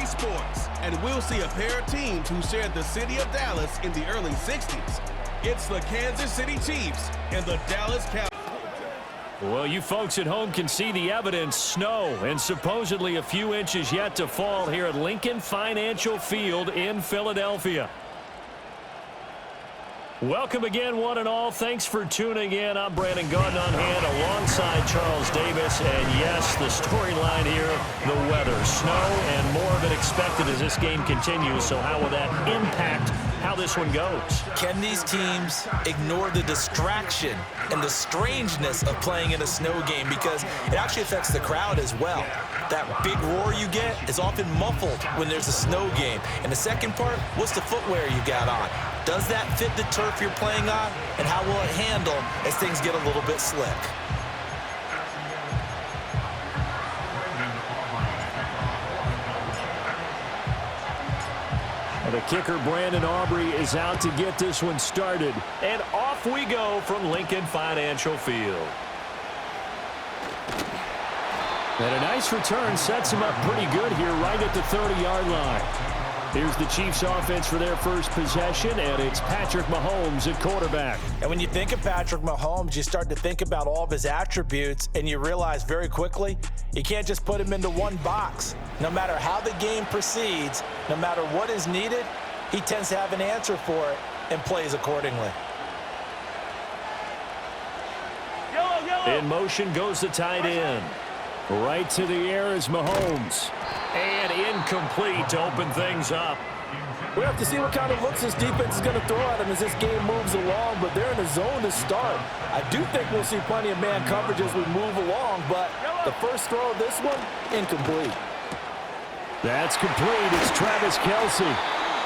sports, and we'll see a pair of teams who shared the city of Dallas in the early 60s. It's the Kansas City Chiefs and the Dallas Cowboys. Well, you folks at home can see the evidence. Snow and supposedly a few inches yet to fall here at Lincoln Financial Field in Philadelphia. Welcome again, one and all. Thanks for tuning in. I'm Brandon Gordon on hand alongside Charles Davis. And yes, the storyline here, the weather. Snow and more of it expected as this game continues. So how will that impact how this one goes? Can these teams ignore the distraction and the strangeness of playing in a snow game? Because it actually affects the crowd as well. That big roar you get is often muffled when there's a snow game. And the second part, what's the footwear you got on? Does that fit the turf you're playing on? And how will it handle as things get a little bit slick? The kicker, Brandon Aubrey, is out to get this one started. And off we go from Lincoln Financial Field. And a nice return sets him up pretty good here right at the 30-yard line. Here's the Chiefs offense for their first possession, and it's Patrick Mahomes at quarterback. And when you think of Patrick Mahomes, you start to think about all of his attributes, and you realize very quickly you can't just put him into one box. No matter how the game proceeds, no matter what is needed, he tends to have an answer for it and plays accordingly. In motion goes the tight end. Right to the air is Mahomes. And incomplete to open things up. We have to see what kind of looks this defense is going to throw at him as this game moves along, but they're in a zone to start. I do think we'll see plenty of man coverage as we move along, but the first throw of this one, incomplete. That's complete. It's Travis Kelce.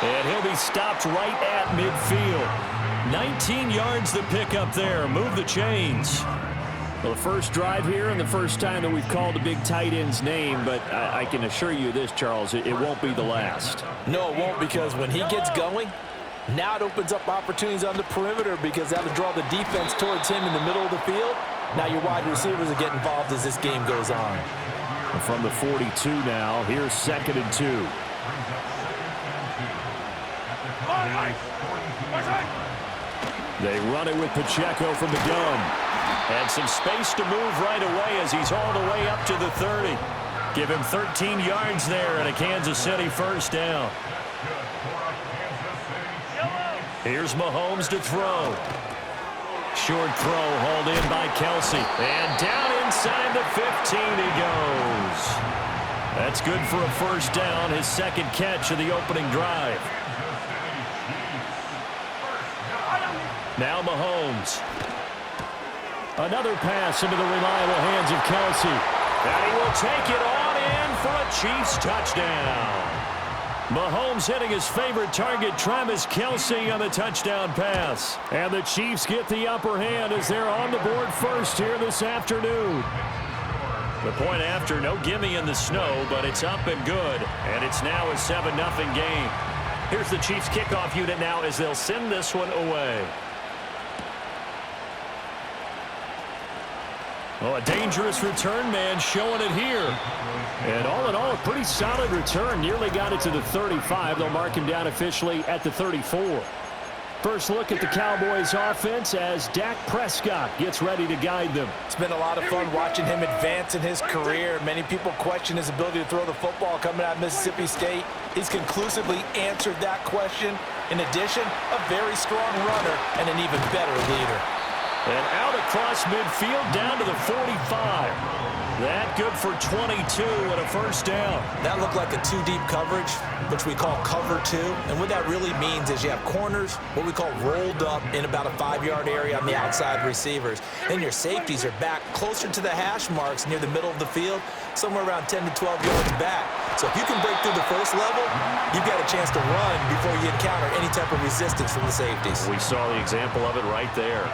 And he'll be stopped right at midfield. 19 yards to pick up there. Move the chains. Well, the first drive here and the first time that we've called a big tight end's name, but I can assure you this, Charles, it won't be the last. No, it won't, because when he gets going, now it opens up opportunities on the perimeter because that'll draw the defense towards him in the middle of the field. Now your wide receivers will get involved as this game goes on. And from the 42 now, here's 2nd and 2. They run it with Pacheco from the gun. And some space to move right away as he's all the way up to the 30. Give him 13 yards there and a Kansas City first down. Here's Mahomes to throw. Short throw hauled in by Kelce. And down inside the 15 he goes. That's good for a first down, his second catch of the opening drive. Now Mahomes. Another pass into the reliable hands of Kelce. And he will take it on in for a Chiefs touchdown. Mahomes hitting his favorite target, Travis Kelce, on the touchdown pass. And the Chiefs get the upper hand as they're on the board first here this afternoon. The point after, no gimme in the snow, but it's up and good. And it's now a 7-0 game. Here's the Chiefs kickoff unit now as they'll send this one away. Oh, a dangerous return man showing it here. And all in all, a pretty solid return. Nearly got it to the 35. They'll mark him down officially at the 34. First look at the Cowboys offense as Dak Prescott gets ready to guide them. It's been a lot of fun watching him advance in his career. Many people question his ability to throw the football coming out of Mississippi State. He's conclusively answered that question. In addition, a very strong runner and an even better leader. And out across midfield down to the 45. That good for 22 and a first down. That looked like a two-deep coverage, which we call cover two. And what that really means is you have corners, what we call rolled up in about a 5-yard area on the outside receivers. Then your safeties are back closer to the hash marks near the middle of the field, somewhere around 10 to 12 yards back. So if you can break through the first level, you've got a chance to run before you encounter any type of resistance from the safeties. We saw the example of it right there.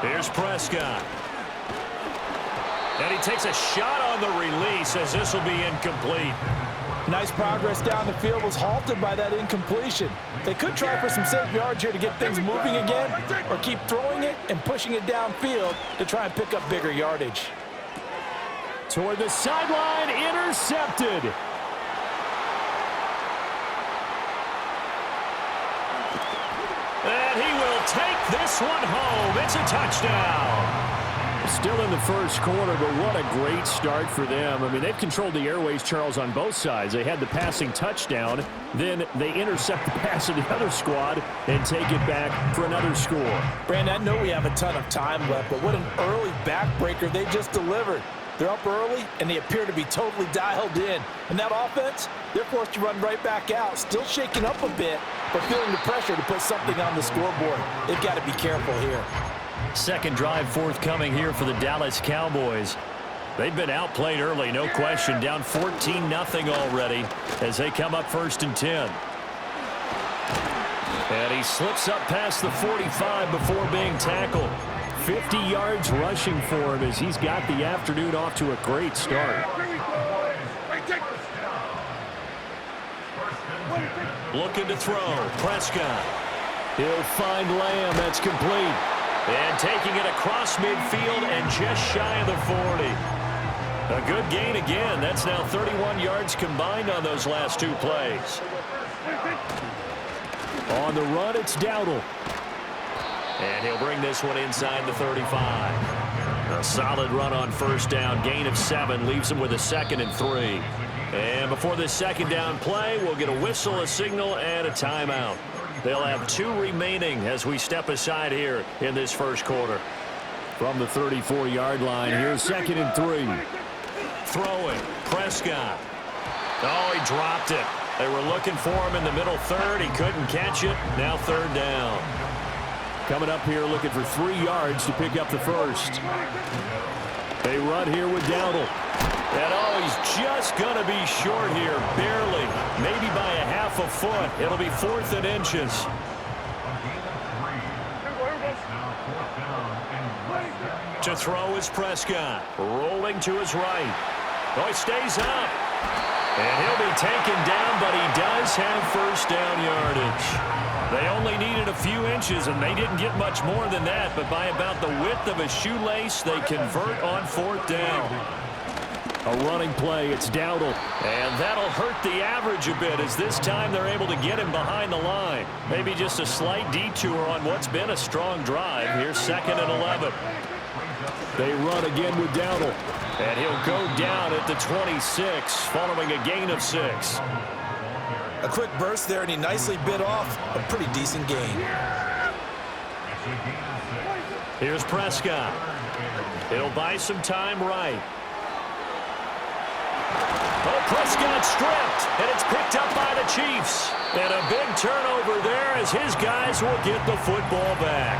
Here's Prescott. And he takes a shot on the release as this will be incomplete. Nice progress down the field, was halted by that incompletion. They could try for some safe yards here to get things moving again, or keep throwing it and pushing it downfield to try and pick up bigger yardage. Toward the sideline, intercepted. And he will take this one home. It's a touchdown. Still in the first quarter, but what a great start for them. I mean, they've controlled the airways, Charles, on both sides. They had the passing touchdown. Then they intercept the pass of the other squad and take it back for another score. Brandon, I know we have a ton of time left, but what an early backbreaker they just delivered. They're up early, and they appear to be totally dialed in. And that offense, they're forced to run right back out. Still shaking up a bit, but feeling the pressure to put something on the scoreboard. They've got to be careful here. Second drive forthcoming here for the Dallas Cowboys. They've been outplayed early, no question. Down 14-0 already as they come up 1st and 10. And he slips up past the 45 before being tackled. 50 yards rushing for him as he's got the afternoon off to a great start. Looking to throw. Prescott. He'll find Lamb. That's complete. And taking it across midfield and just shy of the 40. A good gain again. That's now 31 yards combined on those last two plays. On the run, it's Dowdle. And he'll bring this one inside the 35. A solid run on first down. Gain of 7 leaves him with a 2nd and 3. And before this second down play, we'll get a whistle, a signal, and a timeout. They'll have 2 remaining as we step aside here in this first quarter. From the 34-yard line, here's 2nd and 3. Throwing, Prescott. Oh, he dropped it. They were looking for him in the middle third. He couldn't catch it. Now 3rd down. Coming up here looking for 3 yards to pick up the first. They run here with Dowdle. And oh, he's just going to be short here, barely. Maybe by a half a foot. It'll be 4th and inches. To throw is Prescott. Rolling to his right. Oh, he stays up. And he'll be taken down, but he does have first down yardage. They only needed a few inches, and they didn't get much more than that. But by about the width of a shoelace, they convert on 4th down. A running play, it's Dowdle. And that'll hurt the average a bit as this time they're able to get him behind the line. Maybe just a slight detour on what's been a strong drive. Here's 2nd and 11. They run again with Dowdle. And he'll go down at the 26, following a gain of 6. A quick burst there, and he nicely bit off a pretty decent gain. Here's Prescott. He'll buy some time right. Oh, Prescott stripped, and it's picked up by the Chiefs. And a big turnover there as his guys will get the football back.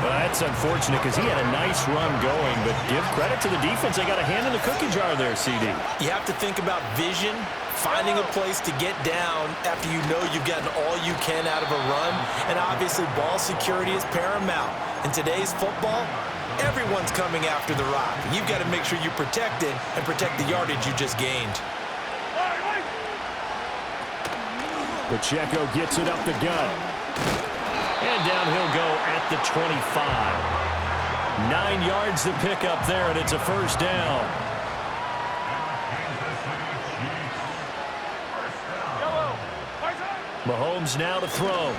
Well, that's unfortunate because he had a nice run going, but give credit to the defense. They got a hand in the cookie jar there, CD. You have to think about vision, finding a place to get down after you know you've gotten all you can out of a run, and obviously ball security is paramount. In today's football, everyone's coming after the rock. You've got to make sure you protect it and protect the yardage you just gained. Pacheco gets it up the gut. And down he'll go at the 25. 9 yards to pick up there, and it's a first down. Mahomes now to throw.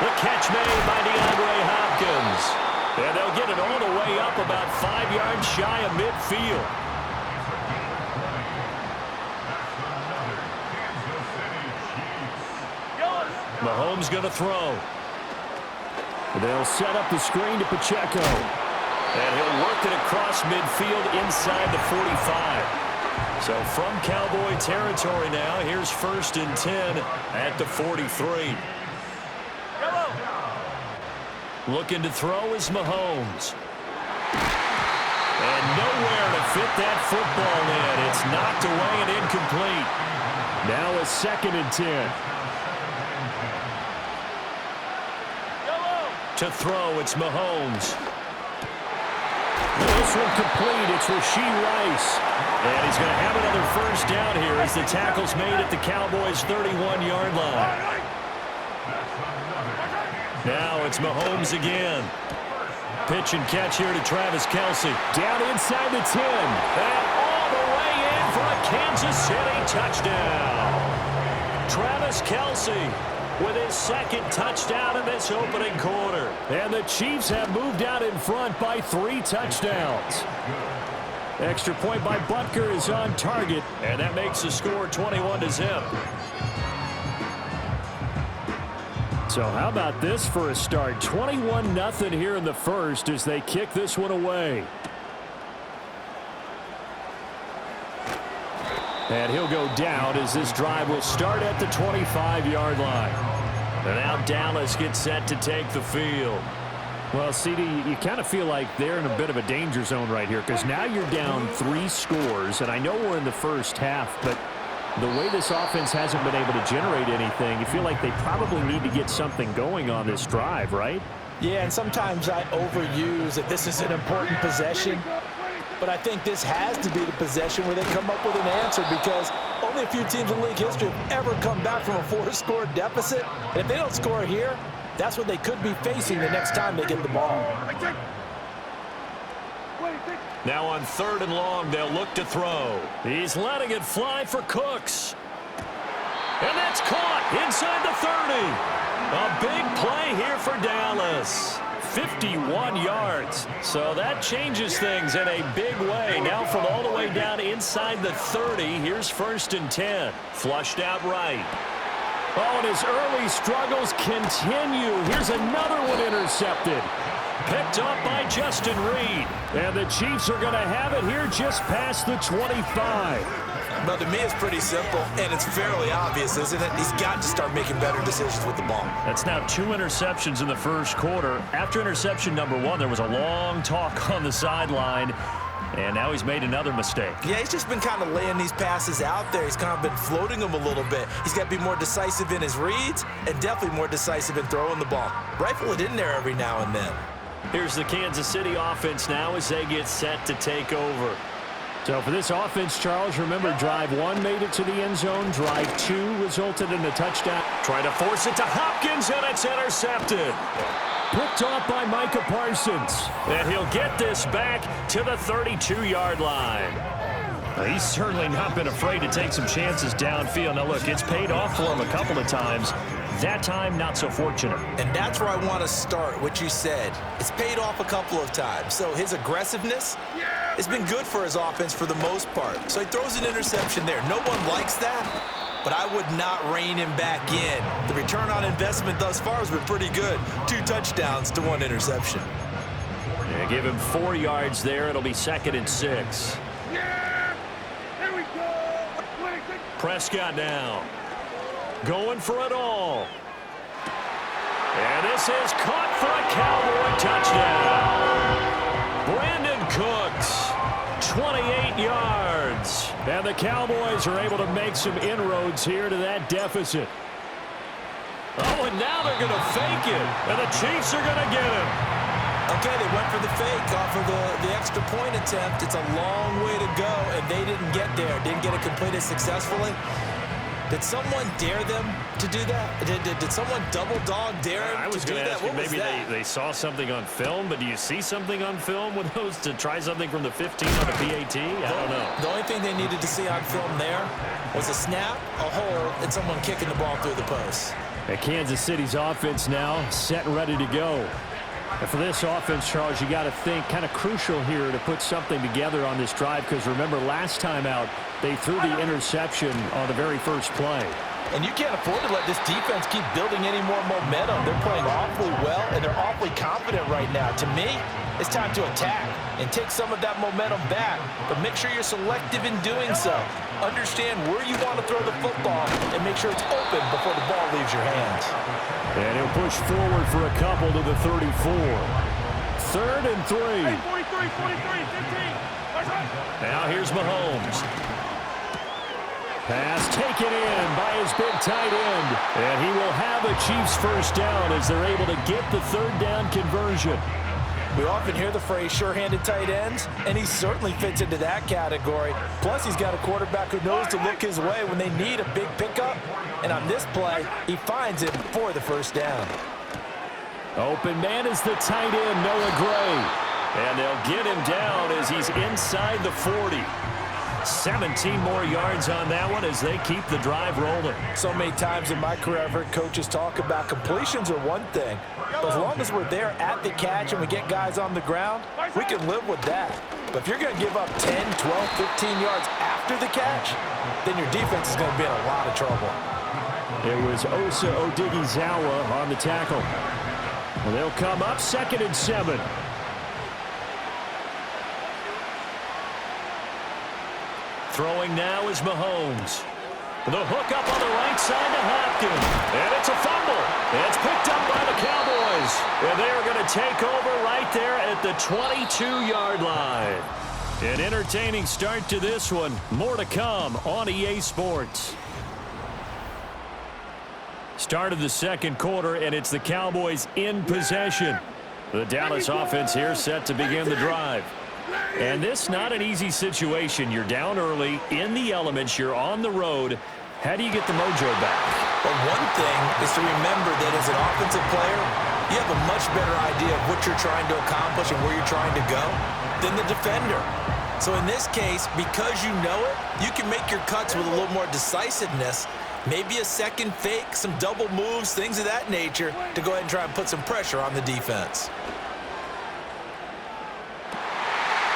The catch made by DeAndre Hopkins. And they'll get it all the way up about 5 yards shy of midfield. Mahomes going to throw. They'll set up the screen to Pacheco. And he'll work it across midfield inside the 45. So from Cowboy territory now, here's 1st and 10 at the 43. Looking to throw is Mahomes. And nowhere to fit that football in. It's knocked away and incomplete. Now a 2nd and 10. To throw, it's Mahomes. This one complete. It's Rashee Rice. And he's going to have another first down here as the tackle's made at the Cowboys' 31-yard line. Now it's Mahomes again. Pitch and catch here to Travis Kelce. Down inside the 10. And all the way in for a Kansas City touchdown. Travis Kelce with his second touchdown in this opening quarter. And the Chiefs have moved out in front by 3 touchdowns. Extra point by Butker is on target, and that makes the score 21-0. So how about this for a start? 21-0 here in the first as they kick this one away. And he'll go down as this drive will start at the 25-yard line. And now Dallas gets set to take the field. Well, CD, you kind of feel like they're in a bit of a danger zone right here because now you're down 3 scores, and I know we're in the first half, but the way this offense hasn't been able to generate anything, you feel like they probably need to get something going on this drive, right? Yeah, and sometimes I overuse that this is an important possession, but I think this has to be the possession where they come up with an answer because only a few teams in league history have ever come back from a 4-score deficit. And if they don't score here, that's what they could be facing the next time they get the ball. Now on 3rd and long, they'll look to throw. He's letting it fly for Cooks. And that's caught inside the 30. A big play here for Dallas. 51 yards. So that changes things in a big way. Now from all the way down inside the 30, here's 1st and 10. Flushed out right. Oh, and his early struggles continue. Here's another one intercepted. Picked up by Justin Reed. And the Chiefs are going to have it here just past the 25. Well, to me, it's pretty simple, and it's fairly obvious, isn't it? He's got to start making better decisions with the ball. That's now 2 interceptions in the first quarter. After interception number 1, there was a long talk on the sideline. And now he's made another mistake. Yeah, he's just been kind of laying these passes out there. He's kind of been floating them a little bit. He's got to be more decisive in his reads and definitely more decisive in throwing the ball. Rifle it in there every now and then. Here's the Kansas City offense now as they get set to take over. So for this offense, Charles, remember drive 1 made it to the end zone. Drive 2 resulted in a touchdown. Trying to force it to Hopkins, and it's intercepted. Picked off by Micah Parsons. And he'll get this back to the 32-yard line. Well, he's certainly not been afraid to take some chances downfield. Now, look, it's paid off for him a couple of times. That time, not so fortunate. And that's where I want to start, what you said. It's paid off a couple of times. So his aggressiveness has been good for his offense for the most part. So he throws an interception there. No one likes that. But I would not rein him back in. The return on investment thus far has been pretty good. 2 touchdowns to 1 interception. Yeah, give him 4 yards there. It'll be 2nd and 6. Yeah! Here we go! Prescott now. Going for it all. And this is caught for a Cowboy touchdown. Brandon Cooks, 28 yards. And the Cowboys are able to make some inroads here to that deficit. Oh, and now they're going to fake it. And the Chiefs are going to get him. Okay, they went for the fake off of the extra point attempt. It's a long way to go, and they didn't get there. Didn't get it completed successfully. Did someone dare them to do that? Did someone double dog dare them I was to do going to that? ask you, What was maybe that? they saw something on film, but do you see something on film with those to try something from the 15 on a PAT? I don't know. The only thing they needed to see on film there was a snap, a hole, and someone kicking the ball through the post. And Kansas City's offense now set and ready to go. And for this offense, Charles, you got to think kind of crucial here to put something together on this drive because remember last time out they threw the interception on the very first play. And you can't afford to let this defense keep building any more momentum. They're playing awfully well, and they're awfully confident right now. To me, it's time to attack and take some of that momentum back. But make sure you're selective in doing so. Understand where you want to throw the football and make sure it's open before the ball leaves your hands. And he'll push forward for a couple to the 34. 3rd and 3. 43, 43, 15. Now here's Mahomes. Pass taken in by his big tight end. And he will have a Chiefs first down as they're able to get the 3rd down conversion. We often hear the phrase sure-handed tight ends, and he certainly fits into that category. Plus, he's got a quarterback who knows to look his way when they need a big pickup. And on this play, he finds him for the first down. Open man is the tight end, Noah Gray. And they'll get him down as he's inside the 40. 17 more yards on that one as they keep the drive rolling. So many times in my career, I've heard coaches talk about completions are one thing. But as long as we're there at the catch and we get guys on the ground, we can live with that. But if you're going to give up 10, 12, 15 yards after the catch, then your defense is going to be in a lot of trouble. It was Osa Odighizuwa on the tackle. Well, they'll come up 2nd and 7. Throwing now is Mahomes. The hook up on the right side to Hopkins. And it's a fumble. It's picked up by the Cowboys. And they are going to take over right there at the 22-yard line. An entertaining start to this one. More to come on EA Sports. Start of the second quarter, and it's the Cowboys in possession. The Dallas offense here set to begin the drive. And this not an easy situation. You're down early, in the elements, you're on the road. How do you get the mojo back? Well, one thing is to remember that as an offensive player, you have a much better idea of what you're trying to accomplish and where you're trying to go than the defender. So in this case, because you know it, you can make your cuts with a little more decisiveness, maybe a second fake, some double moves, things of that nature, to go ahead and try and put some pressure on the defense.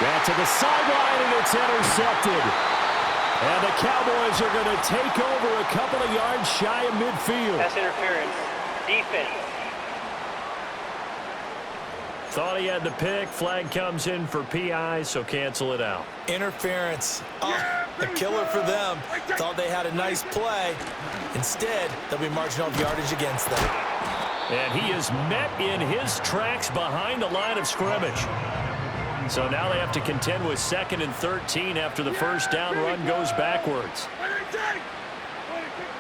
Got to the sideline, and it's intercepted. And the Cowboys are going to take over a couple of yards shy of midfield. That's interference. Defense. Thought he had the pick. Flag comes in for PI, so cancel it out. Interference. Oh, a killer for them. Thought they had a nice play. Instead, there'll be marginal yardage against them. And he is met in his tracks behind the line of scrimmage. So now they have to contend with 2nd and 13 after the first down run goes backwards.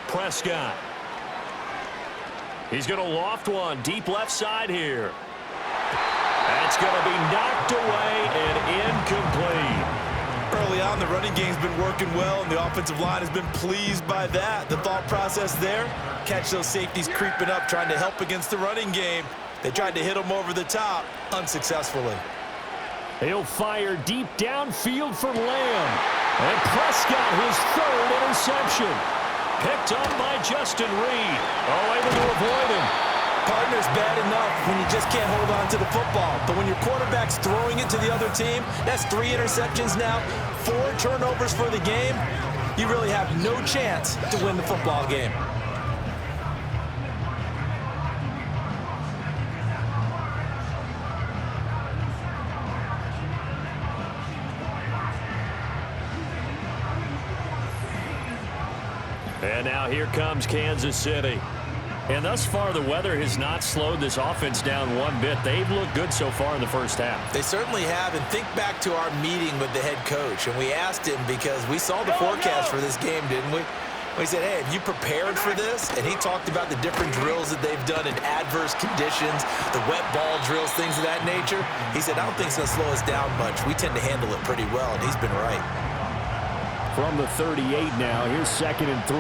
Prescott. He's going to loft one deep left side here. That's going to be knocked away and incomplete. Early on, the running game's been working well, and the offensive line has been pleased by that. The thought process there, catch those safeties creeping up, trying to help against the running game. They tried to hit them over the top, unsuccessfully. He'll fire deep downfield for Lamb. And Prescott, his 3rd interception. Picked up by Justin Reed. Oh, able to avoid him. Partner's bad enough when you just can't hold on to the football. But when your quarterback's throwing it to the other team, that's 3 interceptions now, 4 turnovers for the game. You really have no chance to win the football game. And now here comes Kansas City. And thus far, the weather has not slowed this offense down one bit. They've looked good so far in the first half. They certainly have. And think back to our meeting with the head coach. And we asked him because we saw the forecast for this game, didn't we? We said, hey, have you prepared for this? And he talked about the different drills that they've done in adverse conditions, the wet ball drills, things of that nature. He said, I don't think it's going to slow us down much. We tend to handle it pretty well, and he's been right. From the 38 now, here's 2nd and 3.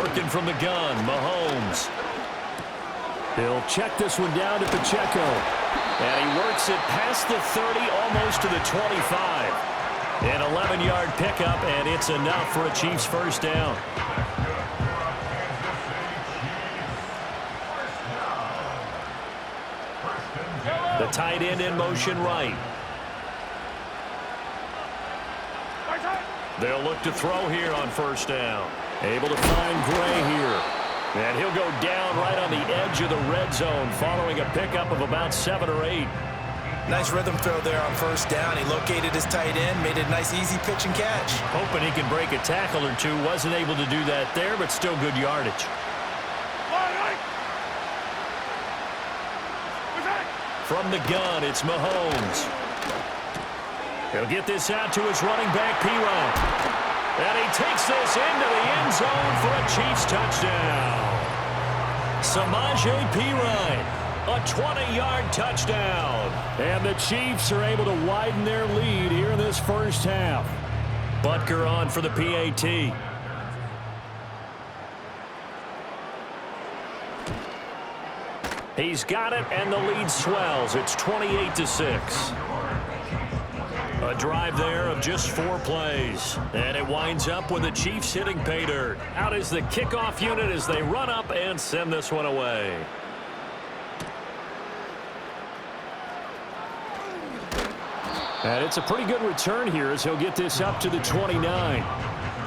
Working from the gun, Mahomes. He'll check this one down to Pacheco. And he works it past the 30, almost to the 25. An 11-yard pickup, and it's enough for a Chiefs first down. The tight end in motion right. They'll look to throw here on first down. Able to find Gray here. And he'll go down right on the edge of the red zone following a pickup of about 7 or 8. Nice rhythm throw there on first down. He located his tight end, made it a nice easy pitch and catch. Hoping he can break a tackle or two. Wasn't able to do that there, but still good yardage. From the gun, it's Mahomes. He'll get this out to his running back, P-Ryan. And he takes this into the end zone for a Chiefs touchdown. Samaje P-Ryan, a 20-yard touchdown. And the Chiefs are able to widen their lead here in this first half. Butker on for the PAT. He's got it, and the lead swells. It's 28-6. A drive there of just 4 plays. And it winds up with the Chiefs hitting pay dirt. Out is the kickoff unit as they run up and send this one away. And it's a pretty good return here as he'll get this up to the 29.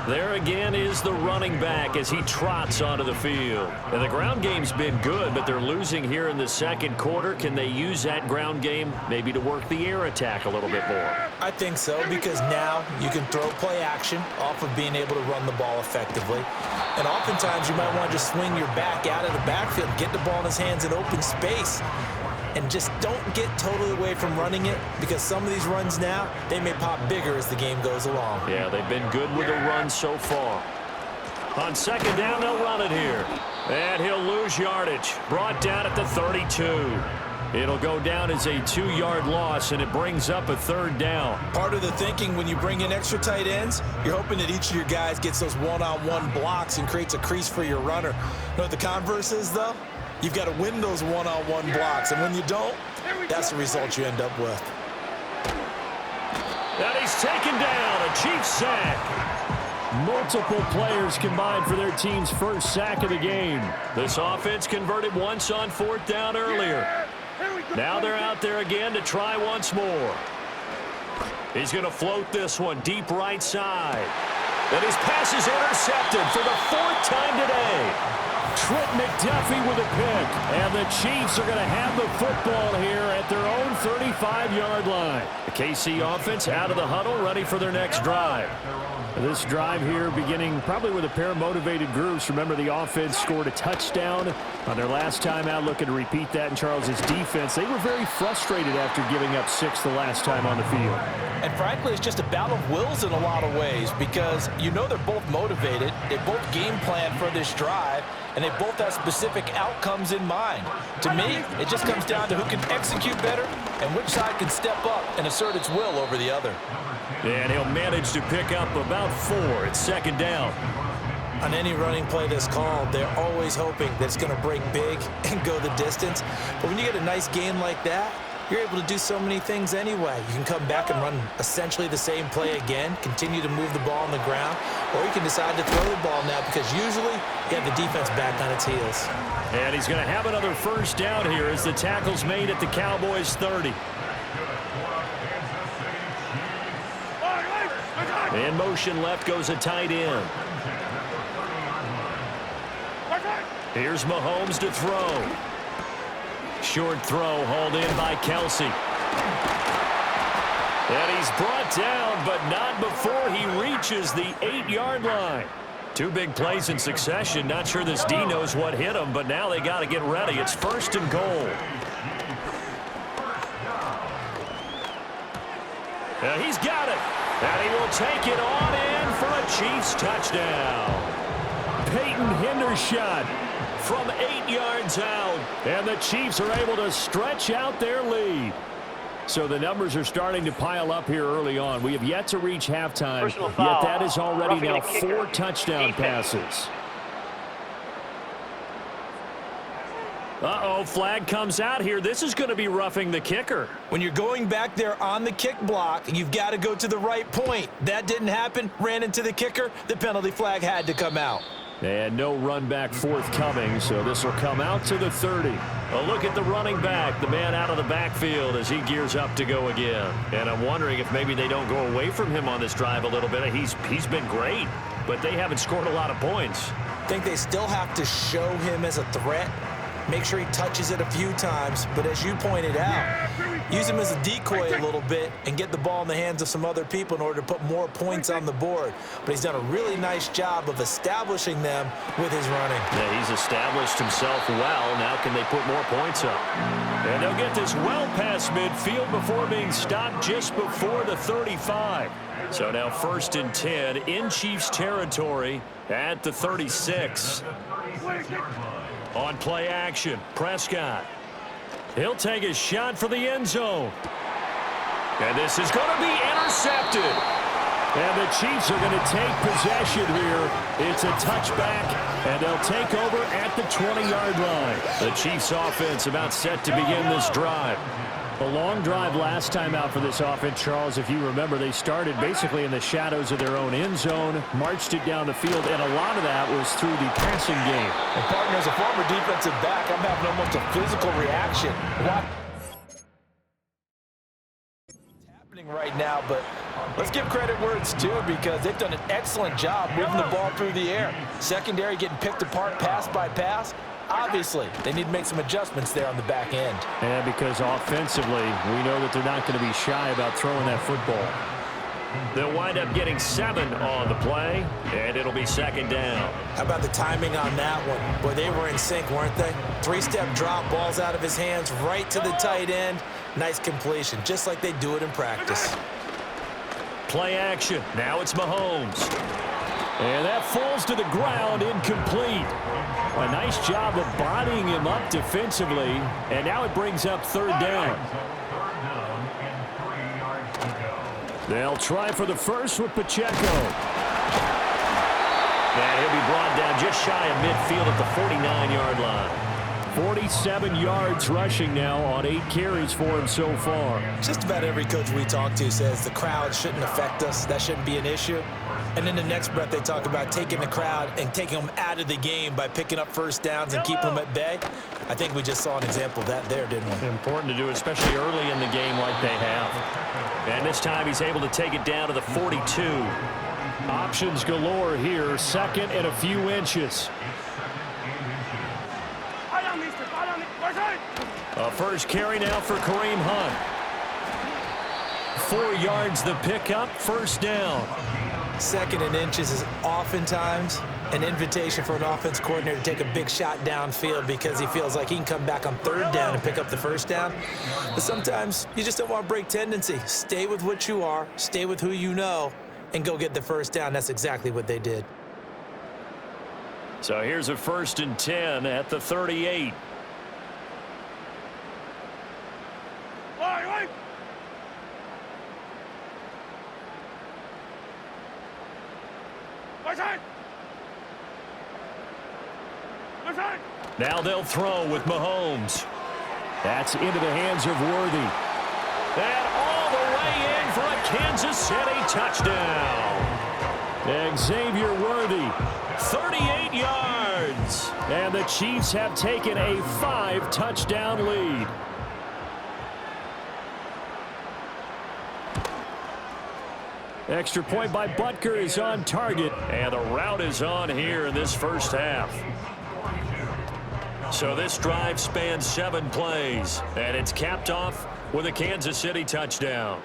There again is the running back as he trots onto the field. And the ground game's been good, but they're losing here in the second quarter. Can they use that ground game maybe to work the air attack a little bit more? I think so, because now you can throw play action off of being able to run the ball effectively. And oftentimes you might want to just swing your back out of the backfield, get the ball in his hands in open space, and just don't get totally away from running it, because some of these runs now, they may pop bigger as the game goes along. Yeah, they've been good with the run so far. On second down, they'll run it here. And he'll lose yardage. Brought down at the 32. It'll go down as a 2-yard loss, and it brings up a 3rd down. Part of the thinking when you bring in extra tight ends, you're hoping that each of your guys gets those one-on-one blocks and creates a crease for your runner. You know what the converse is, though? You've got to win those one-on-one blocks, and when you don't, that's the result you end up with. And he's taken down, a Chiefs sack. Multiple players combined for their team's first sack of the game. This offense converted once on 4th down earlier. Now they're out there again to try once more. He's going to float this one deep right side. And his pass is intercepted for the 4th time today. Trent McDuffie with a pick, and the Chiefs are going to have the football here at their own 35-yard line. The KC offense out of the huddle, ready for their next drive. This drive here beginning probably with a pair of motivated groups. Remember, the offense scored a touchdown on their last time out, looking to repeat that in Charles's defense. They were very frustrated after giving up 6 the last time on the field. And frankly, it's just a battle of wills in a lot of ways, because you know they're both motivated, they both game plan for this drive, and they both have specific outcomes in mind. To me, it just comes down to who can execute better and which side can step up and assert its will over the other. And he'll manage to pick up about 4. It's 2nd down. On any running play that's called, they're always hoping that it's going to break big and go the distance. But when you get a nice gain like that, you're able to do so many things anyway. You can come back and run essentially the same play again, continue to move the ball on the ground, or you can decide to throw the ball now, because usually you have the defense back on its heels. And he's going to have another 1st down here as the tackle's made at the Cowboys' 30. In motion left goes a tight end. Here's Mahomes to throw. Short throw hauled in by Kelsey. And he's brought down, but not before he reaches the 8-yard line. 2 big plays in succession. Not sure this D knows what hit him, but now they got to get ready. It's 1st and goal. And he's got it. And he will take it on in for a Chiefs touchdown. Peyton Hendershot from 8 yards out. And the Chiefs are able to stretch out their lead. So the numbers are starting to pile up here early on. We have yet to reach halftime, yet that is already now 4 touchdown passes. Uh-oh, flag comes out here. This is going to be roughing the kicker. When you're going back there on the kick block, you've got to go to the right point. That didn't happen, ran into the kicker. The penalty flag had to come out. And no run back forthcoming, so this will come out to the 30. A look at the running back, the man out of the backfield as he gears up to go again. And I'm wondering if maybe they don't go away from him on this drive a little bit. He's been great, but they haven't scored a lot of points. I think they still have to show him as a threat. Make sure he touches it a few times, but as you pointed out, use him as a decoy a little bit and get the ball in the hands of some other people in order to put more points on the board. But he's done a really nice job of establishing them with his running. Yeah, he's established himself well. Now can they put more points up? And they'll get this well past midfield before being stopped just before the 35. So now 1st and 10 in Chiefs territory at the 36. On play action, Prescott. He'll take a shot for the end zone. And this is going to be intercepted. And the Chiefs are going to take possession here. It's a touchback, and they'll take over at the 20-yard line. The Chiefs offense about set to begin this drive. A long drive last time out for this offense, Charles. If you remember, they started basically in the shadows of their own end zone, marched it down the field, and a lot of that was through the passing game. And partner, as a former defensive back, I'm having almost a physical reaction. Happening right now, but let's give credit where it's due because they've done an excellent job moving the ball through the air. Secondary getting picked apart pass by pass. Obviously, they need to make some adjustments there on the back end. And because offensively, we know that they're not going to be shy about throwing that football. They'll wind up getting 7 on the play, and it'll be second down. How about the timing on that one? Boy, they were in sync, weren't they? 3-step drop, balls out of his hands, right to the tight end. Nice completion, just like they do it in practice. Play action. Now it's Mahomes. And that falls to the ground, incomplete. A nice job of bodying him up defensively, and now it brings up third down. They'll try for the first with Pacheco. And he'll be brought down just shy of midfield at the 49-yard line. 47 yards rushing now on 8 carries for him so far. Just about every coach we talk to says the crowd shouldn't affect us. That shouldn't be an issue. And in the next breath, they talk about taking the crowd and taking them out of the game by picking up first downs and keeping them at bay. I think we just saw an example of that there, didn't we? Important to do, especially early in the game like they have. And this time he's able to take it down to the 42. Options galore here, second and a few inches. A first carry now for Kareem Hunt. 4 yards the pickup, first down. Second and inches is oftentimes an invitation for an offense coordinator to take a big shot downfield because he feels like he can come back on third down and pick up the first down. But sometimes you just don't want to break tendency. Stay with what you are, stay with who you know, and go get the first down. That's exactly what they did. So here's a 1st and 10 at the 38. Now they'll throw with Mahomes. That's into the hands of Worthy. And all the way in for a Kansas City touchdown. Xavier Worthy, 38 yards. And the Chiefs have taken a 5-touchdown lead. Extra point by Butker is on target. And the route is on here in this first half. So this drive spans 7 plays, and it's capped off with a Kansas City touchdown.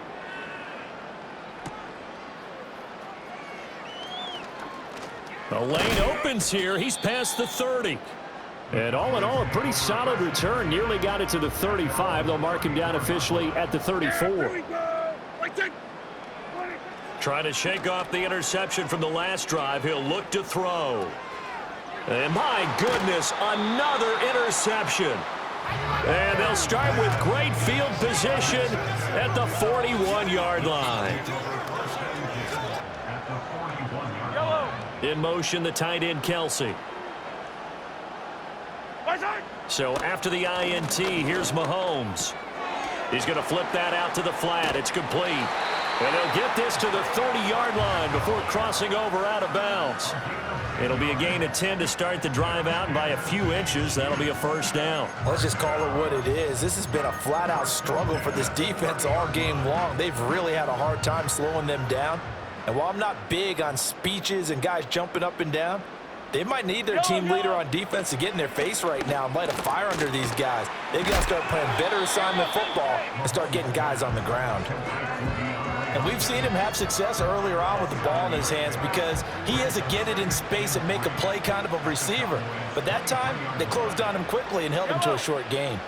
The lane opens here. He's past the 30. And all in all, a pretty solid return. Nearly got it to the 35. They'll mark him down officially at the 34. Trying to shake off the interception from the last drive. He'll look to throw. And my goodness, another interception. And they'll start with great field position at the 41-yard line. In motion, the tight end, Kelsey. So after the INT, here's Mahomes. He's going to flip that out to the flat. It's complete. And they'll get this to the 30-yard line before crossing over out of bounds. It'll be a gain of 10 to start the drive out, and by a few inches, that'll be a first down. Let's just call it what it is. This has been a flat-out struggle for this defense all game long. They've really had a hard time slowing them down. And while I'm not big on speeches and guys jumping up and down, they might need their team leader on defense to get in their face right now and light a fire under these guys. They've got to start playing better assignment football and start getting guys on the ground. And we've seen him have success earlier on with the ball in his hands because he is a get it in space and make a play kind of a receiver. But that time, they closed on him quickly and held him to a short gain.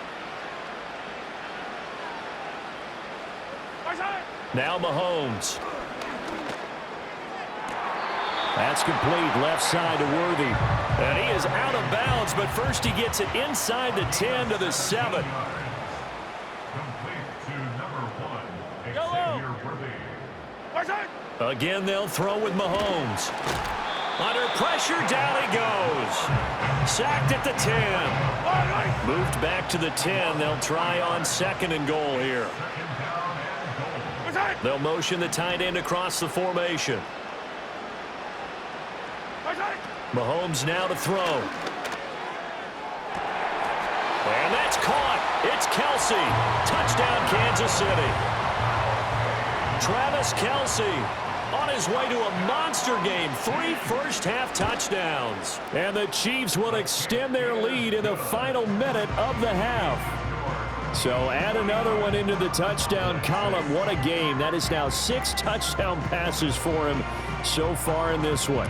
Now Mahomes. That's complete, left side to Worthy. And he is out of bounds, but first he gets it inside the 10 to the 7. Again, they'll throw with Mahomes. Under pressure, down he goes. Sacked at the 10. Moved back to the 10. They'll try on 2nd and goal here. They'll motion the tight end across the formation. Mahomes now to throw. And that's caught. It's Kelsey. Touchdown, Kansas City. Travis Kelsey on his way to a monster game. 3 first-half touchdowns. And the Chiefs will extend their lead in the final minute of the half. So add another one into the touchdown column. What a game. That is now 6 touchdown passes for him so far in this one.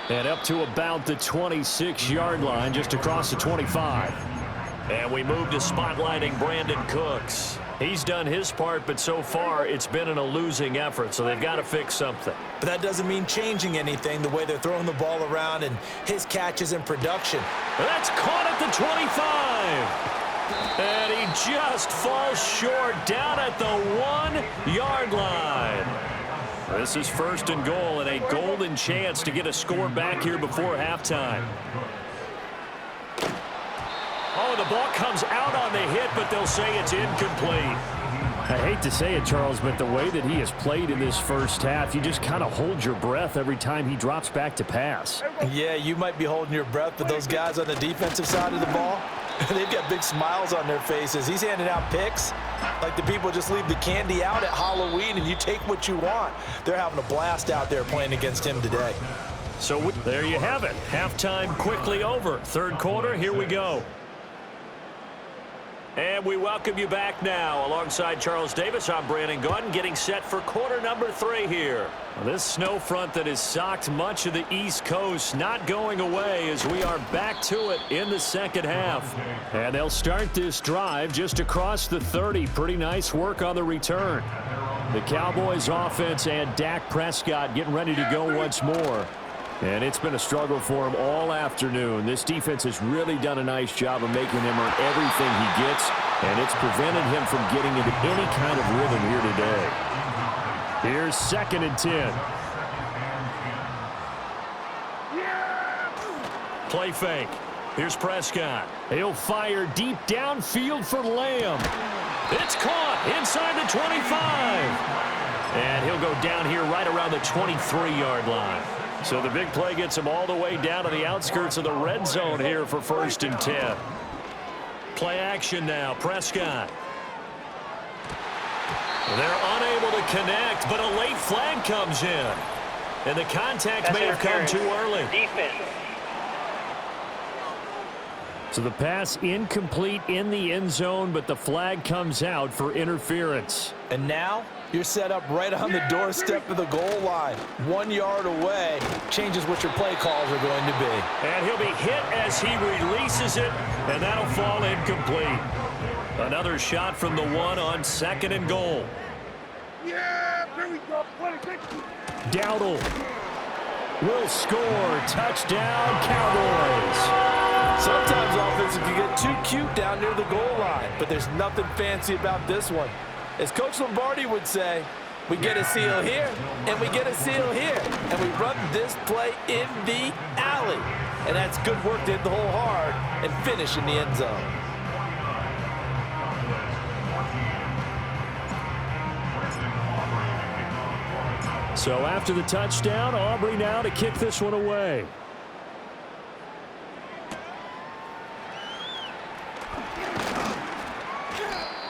And up to about the 26-yard line, just across the 25. And we move to spotlighting Brandon Cooks. He's done his part, but so far it's been in a losing effort, so they've got to fix something. But that doesn't mean changing anything, the way they're throwing the ball around and his catches in production. That's caught at the 25. And he just falls short down at the 1-yard line. This is 1st and goal and a golden chance to get a score back here before halftime. Oh, the ball comes out on the hit, but they'll say it's incomplete. I hate to say it, Charles, but the way that he has played in this first half, you just kind of hold your breath every time he drops back to pass. Yeah, you might be holding your breath, but those guys on the defensive side of the ball, they've got big smiles on their faces. He's handing out picks like the people just leave the candy out at Halloween and you take what you want. They're having a blast out there playing against him today. So there you have it. Halftime quickly over. 3rd quarter, here we go. And we welcome you back now. Alongside Charles Davis, I'm Brandon Gunn, getting set for quarter number 3 here. Well, this snow front that has socked much of the East Coast not going away as we are back to it in the 2nd half. And they'll start this drive just across the 30. Pretty nice work on the return. The Cowboys offense and Dak Prescott getting ready to go once more. And it's been a struggle for him all afternoon. This defense has really done a nice job of making him earn everything he gets, and it's prevented him from getting into any kind of rhythm here today. Here's 2nd and 10. Play fake. Here's Prescott. He'll fire deep downfield for Lamb. It's caught inside the 25. And he'll go down here right around the 23-yard line. So the big play gets him all the way down to the outskirts of the red zone here for 1st and 10. Play action now. Prescott. They're unable to connect, but a late flag comes in. And the contact may have come too early. Defense. So the pass incomplete in the end zone, but the flag comes out for interference. And now you're set up right on the doorstep of the goal line. 1 yard away changes what your play calls are going to be. And he'll be hit as he releases it, and that'll fall incomplete. Another shot from the 1 on 2nd and goal. Yeah, here we go. Dowdle will score. Touchdown, Cowboys. Sometimes offenses can get too cute down near the goal line, but there's nothing fancy about this one. As Coach Lombardi would say, we get a seal here, and we get a seal here, and we run this play in the alley. And that's good work to hit the hole hard and finish in the end zone. So after the touchdown, Aubrey now to kick this one away.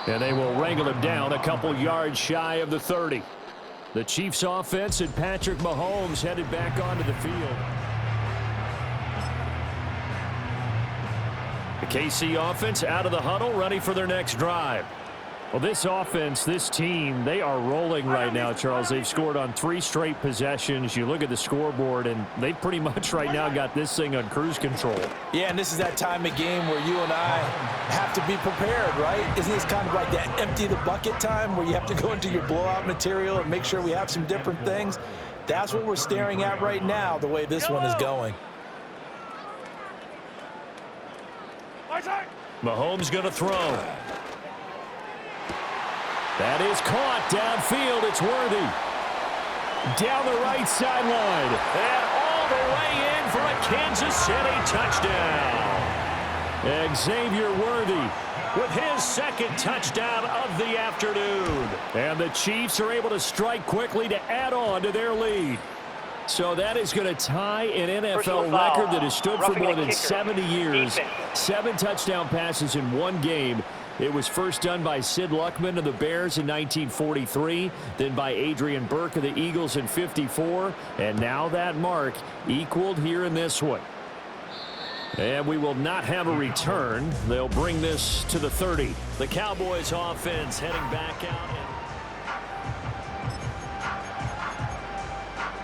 And they will wrangle him down a couple yards shy of the 30. The Chiefs offense and Patrick Mahomes headed back onto the field. The KC offense out of the huddle, ready for their next drive. Well, this offense, this team, they are rolling right now, Charles. They've scored on 3 straight possessions. You look at the scoreboard, and they pretty much right now got this thing on cruise control. Yeah, and this is that time of game where you and I have to be prepared, right? Isn't this kind of like that empty the bucket time where you have to go into your blowout material and make sure we have some different things? That's what we're staring at right now, the way this one is going. Mahomes going to throw. That is caught downfield. It's Worthy. Down the right sideline. And all the way in for a Kansas City touchdown. Xavier Worthy with his second touchdown of the afternoon. And the Chiefs are able to strike quickly to add on to their lead. So that is going to tie an NFL record that has stood for more than 70 years. 7 touchdown passes in one game. It was first done by Sid Luckman of the Bears in 1943, then by Adrian Burke of the Eagles in 54, and now that mark equaled here in this one. And we will not have a return. They'll bring this to the 30. The Cowboys offense heading back out.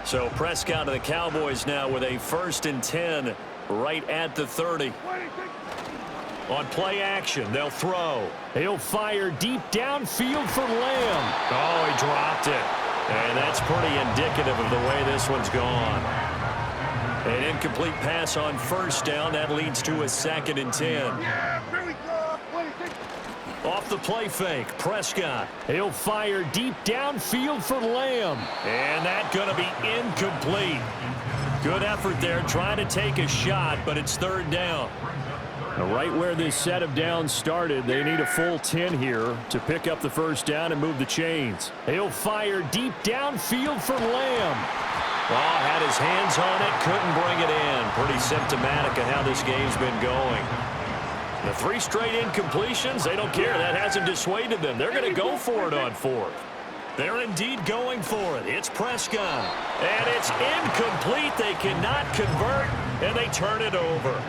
So Prescott of the Cowboys now with a 1st and 10 right at the 30. On play action, they'll throw. He'll fire deep downfield for Lamb. Oh, he dropped it. And that's pretty indicative of the way this one's gone. An incomplete pass on 1st down. That leads to a 2nd and 10. Off the play fake, Prescott. He'll fire deep downfield for Lamb. And that's going to be incomplete. Good effort there trying to take a shot, but it's 3rd down. Right where this set of downs started, they need a full 10 here to pick up the 1st down and move the chains. He'll fire deep downfield for Lamb. Oh, had his hands on it, couldn't bring it in. Pretty symptomatic of how this game's been going. The 3 straight incompletions, they don't care. That hasn't dissuaded them. They're going to go for it on 4th. They're indeed going for it. It's Prescott. And it's incomplete. They cannot convert, and they turn it over.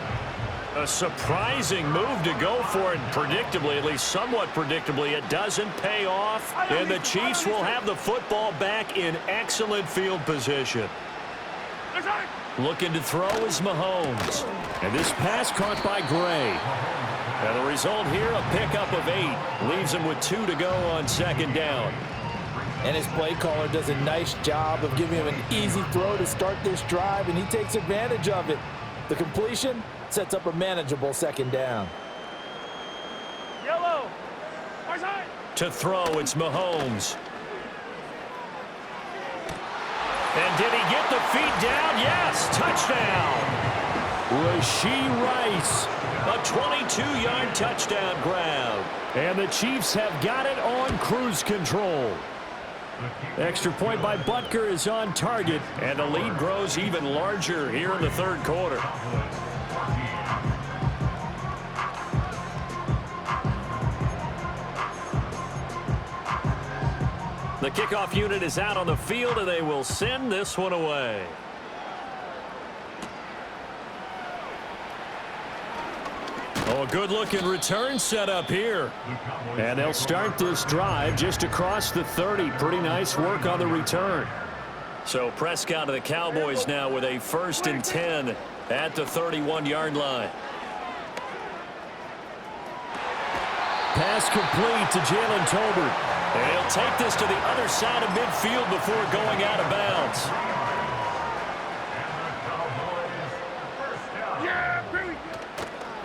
A surprising move to go for it, predictably, at least somewhat predictably. It doesn't pay off, and the Chiefs will have the football back in excellent field position. Looking to throw is Mahomes. And this pass caught by Gray. And the result here, a pickup of 8. Leaves him with 2 to go on 2nd down. And his play caller does a nice job of giving him an easy throw to start this drive, and he takes advantage of it. The completion sets up a manageable 2nd down. Yellow. To throw, it's Mahomes. And did he get the feet down? Yes, touchdown. Rashee Rice, a 22-yard touchdown grab. And the Chiefs have got it on cruise control. Extra point by Butker is on target, and the lead grows even larger here in the 3rd quarter. The kickoff unit is out on the field, and they will send this one away. Oh, a good-looking return set up here. And they'll start this drive just across the 30. Pretty nice work on the return. So Prescott of the Cowboys now with a 1st and 10 at the 31-yard line. Pass complete to Jalen Tolbert. And he'll take this to the other side of midfield before going out of bounds.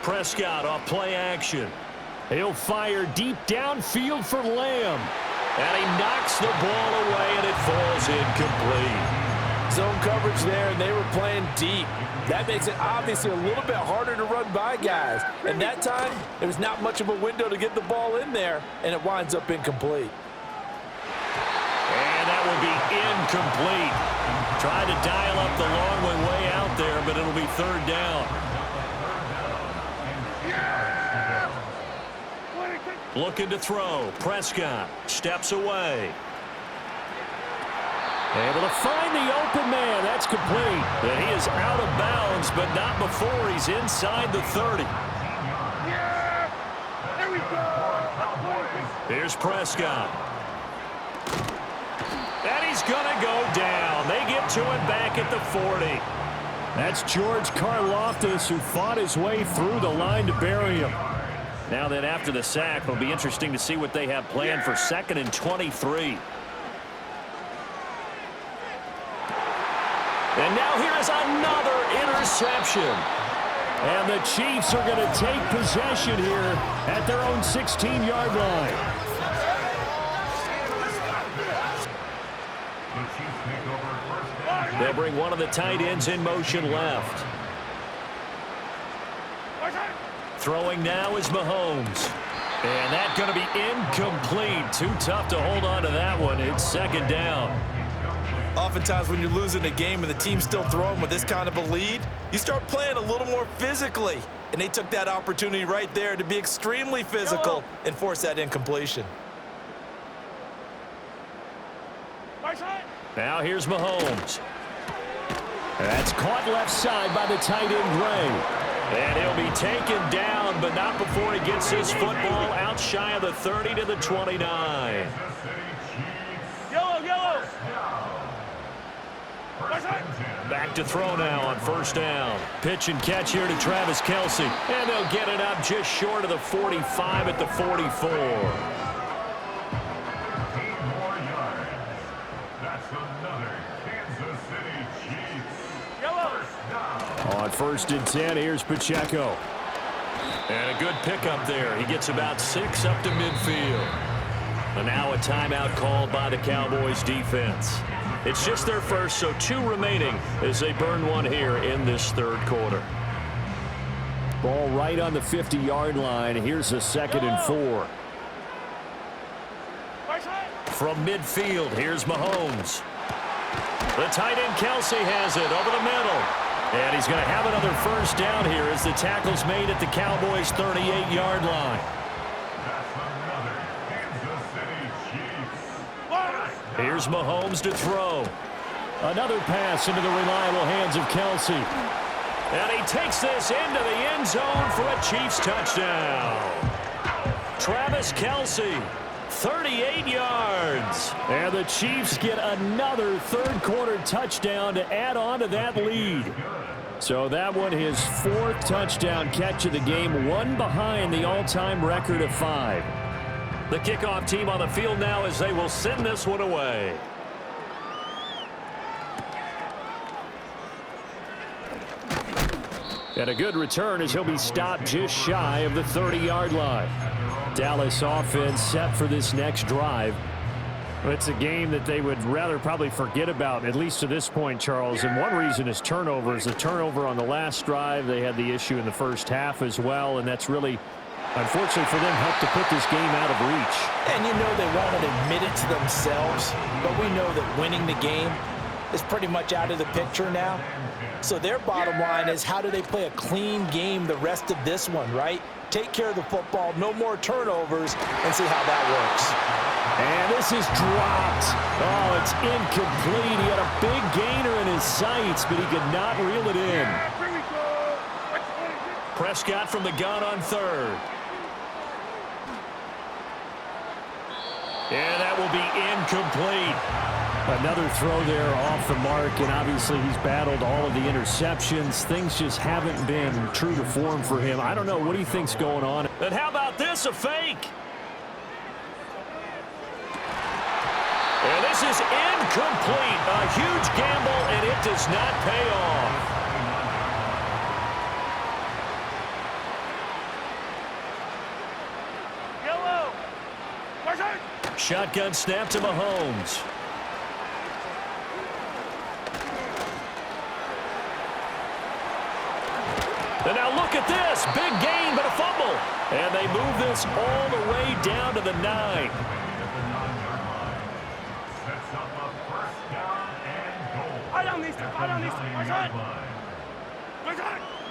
Prescott off play action. He'll fire deep downfield for Lamb. And he knocks the ball away, and it falls incomplete. Zone coverage there, and they were playing deep. That makes it obviously a little bit harder to run by guys. And that time, there was not much of a window to get the ball in there, and it winds up incomplete. And that will be incomplete. Tried to dial up the long way out there, but it'll be 3rd down. Looking to throw. Prescott steps away. Able to find the open man. That's complete. And he is out of bounds, but not before he's inside the 30. There we go. Here's Prescott. And he's going to go down. They get to him back at the 40. That's George Karlaftis, who fought his way through the line to bury him. Now then, after the sack, it'll be interesting to see what they have planned for 2nd and 23. And now here is another interception. And the Chiefs are going to take possession here at their own 16-yard line. They'll bring one of the tight ends in motion left. Throwing now is Mahomes. And that's going to be incomplete. Too tough to hold on to that one. It's second down. Oftentimes when you're losing a game and the team's still throwing with this kind of a lead, you start playing a little more physically. And they took that opportunity right there to be extremely physical and force that incompletion. Now here's Mahomes. That's caught left side by the tight end Gray. And he'll be taken down, but not before he gets his football out shy of the 30 to the 29. Yellow. Back to throw now on first down. Pitch and catch here to Travis Kelce. And they'll get it up just short of the 45 at the 44. On first and 10, here's Pacheco. And a good pickup there. He gets about 6 up to midfield. And now a timeout called by the Cowboys defense. It's just their first, so 2 remaining as they burn one here in this third quarter. Ball right on the 50-yard line. Here's a 2nd and 4. From midfield, here's Mahomes. The tight end Kelce has it over the middle. And he's going to have another first down here as the tackle's made at the Cowboys' 38-yard line. Here's Mahomes to throw. Another pass into the reliable hands of Kelce. And he takes this into the end zone for a Chiefs touchdown. Travis Kelce, 38 yards. And the Chiefs get another third-quarter touchdown to add on to that lead. So that one, his 4th touchdown catch of the game, one behind the all-time record of 5. The kickoff team on the field now as they will send this one away. And a good return as he'll be stopped just shy of the 30-yard line. Dallas offense set for this next drive. It's a game that they would rather probably forget about, at least to this point, Charles. And one reason is turnovers. The turnover on the last drive, they had the issue in the first half as well, and that's really, unfortunately for them, helped to put this game out of reach. And you know they won't admit it to themselves, but we know that winning the game is pretty much out of the picture now. So their bottom line is, how do they play a clean game the rest of this one, right? Take care of the football, no more turnovers, and see how that works. And this is dropped. Oh, it's incomplete. He had a big gainer in his sights, but he could not reel it in. Prescott from the gun on third. And that will be incomplete. Another throw there off the mark, and obviously he's battled all of the interceptions. Things just haven't been true to form for him. I don't know. What do you think's going on? And how about this, a fake? And this is incomplete. A huge gamble, and it does not pay off. Shotgun snap to Mahomes. And now look at this. Big gain, but a fumble. And they move this all the way down to the 9.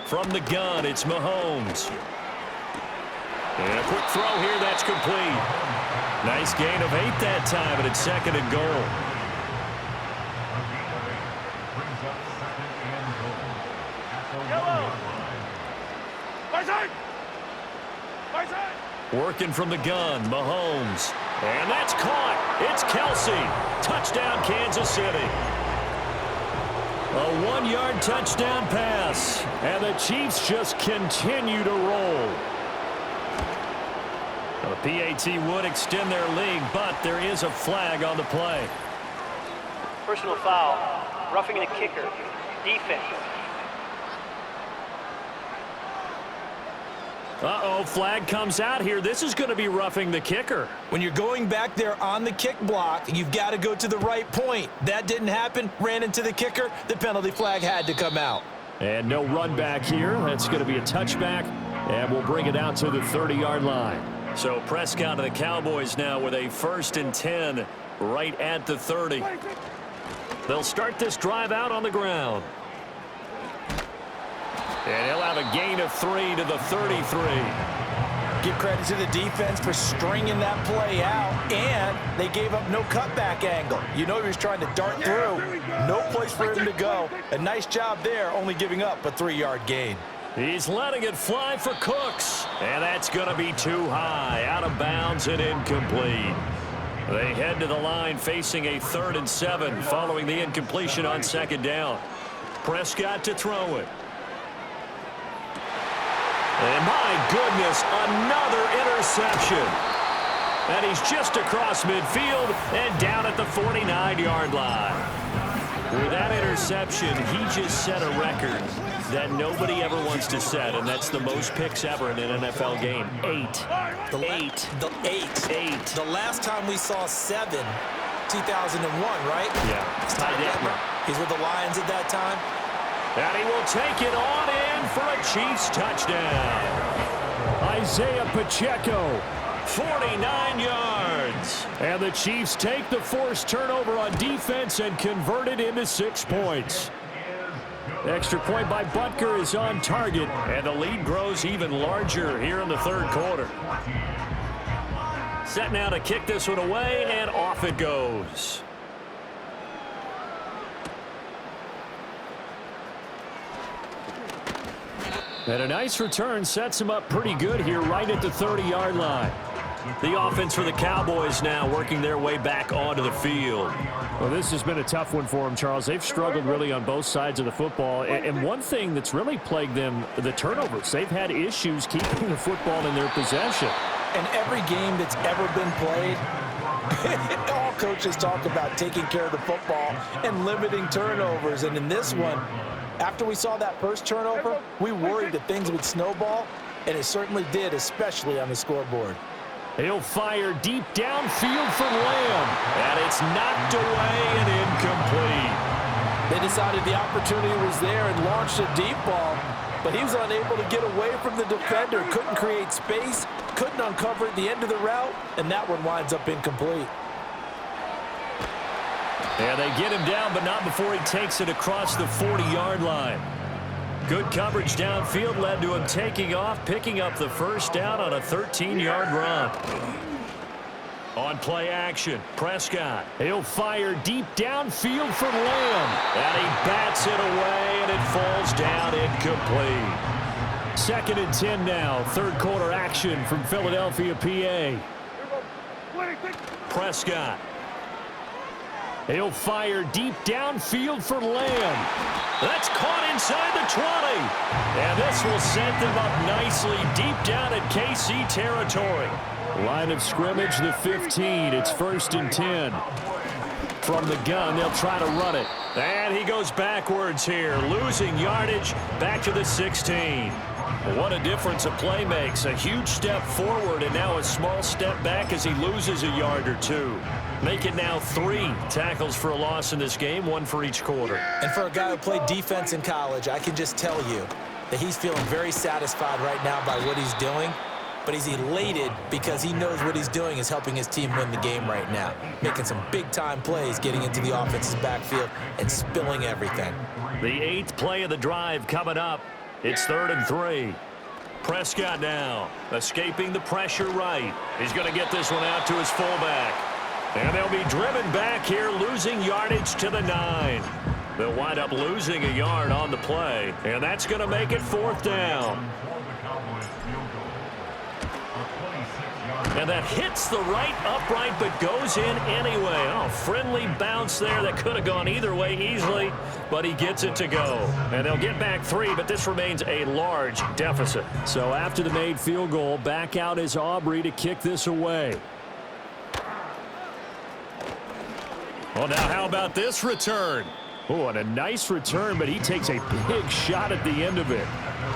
From the gun, it's Mahomes. And a quick throw here, that's complete. Nice gain of 8 that time, but it's 2nd and goal. Working from the gun, Mahomes. And that's caught. It's Kelce. Touchdown, Kansas City. A 1-yard touchdown pass. And the Chiefs just continue to roll. The PAT would extend their lead, but there is a flag on the play. Personal foul. Roughing the kicker. Defense. Uh-oh, flag comes out here. This is going to be roughing the kicker. When you're going back there on the kick block, you've got to go to the right point. That didn't happen. Ran into the kicker. The penalty flag had to come out. And no run back here. That's going to be a touchback. And we'll bring it out to the 30-yard line. So Prescott and the Cowboys now with a 1st and 10 right at the 30. They'll start this drive out on the ground. And he'll have a gain of 3 to the 33. Give credit to the defense for stringing that play out, and they gave up no cutback angle. You know he was trying to dart through. No place for him to go. A nice job there, only giving up a 3-yard gain. He's letting it fly for Cooks. And that's going to be too high, out of bounds and incomplete. They head to the line facing a 3rd and 7 following the incompletion on 2nd down. Prescott to throw it. And my goodness, another interception. And he's just across midfield and down at the 49-yard line. With that interception, he just set a record that nobody ever wants to set, and that's the most picks ever in an NFL game. 8. The last time we saw 7, 2001, right? Yeah. He's with the Lions at that time. And he will take it on in for a Chiefs touchdown. Isaiah Pacheco, 49 yards. And the Chiefs take the forced turnover on defense and convert it into 6 points. Extra point by Butker is on target, and the lead grows even larger here in the 3rd quarter. Set now to kick this one away, and off it goes. And a nice return sets him up pretty good here right at the 30-yard line. The offense for the Cowboys now working their way back onto the field. Well, this has been a tough one for them, Charles. They've struggled really on both sides of the football. And one thing that's really plagued them, the turnovers. They've had issues keeping the football in their possession. And every game that's ever been played, all coaches talk about taking care of the football and limiting turnovers. And in this one, after we saw that first turnover, we worried that things would snowball, and it certainly did, especially on the scoreboard. He'll fire deep downfield for Lamb, and it's knocked away and incomplete. They decided the opportunity was there and launched a deep ball, but he was unable to get away from the defender, couldn't create space, couldn't uncover at the end of the route, and that one winds up incomplete. And they get him down, but not before he takes it across the 40-yard line. Good coverage downfield led to him taking off, picking up the first down on a 13-yard run. On play action, Prescott. He'll fire deep downfield for Lamb. And he bats it away, and it falls down incomplete. 2nd and 10 now, 3rd quarter action from Philadelphia, PA. Prescott. He'll fire deep downfield for Lamb. That's caught inside the 20. And this will set them up nicely deep down at KC territory. Line of scrimmage, the 15. It's 1st and 10. From the gun, they'll try to run it. And he goes backwards here, losing yardage back to the 16. What a difference a play makes. A huge step forward and now a small step back as he loses a yard or 2. Make it now 3 tackles for a loss in this game, 1 for each quarter. And for a guy who played defense in college, I can just tell you that he's feeling very satisfied right now by what he's doing. But he's elated because he knows what he's doing is helping his team win the game right now. Making some big-time plays, getting into the offense's backfield, and spilling everything. The 8th play of the drive coming up. It's 3rd and 3. Prescott now, escaping the pressure right. He's going to get this one out to his fullback. And they'll be driven back here, losing yardage to the 9. They'll wind up losing a yard on the play, and that's going to make it 4th down. And that hits the right upright but goes in anyway. Oh, friendly bounce there that could have gone either way easily, but he gets it to go. And they'll get back 3, but this remains a large deficit. So after the made field goal, back out is Aubrey to kick this away. Well, now how about this return? Oh, and a nice return, but he takes a big shot at the end of it.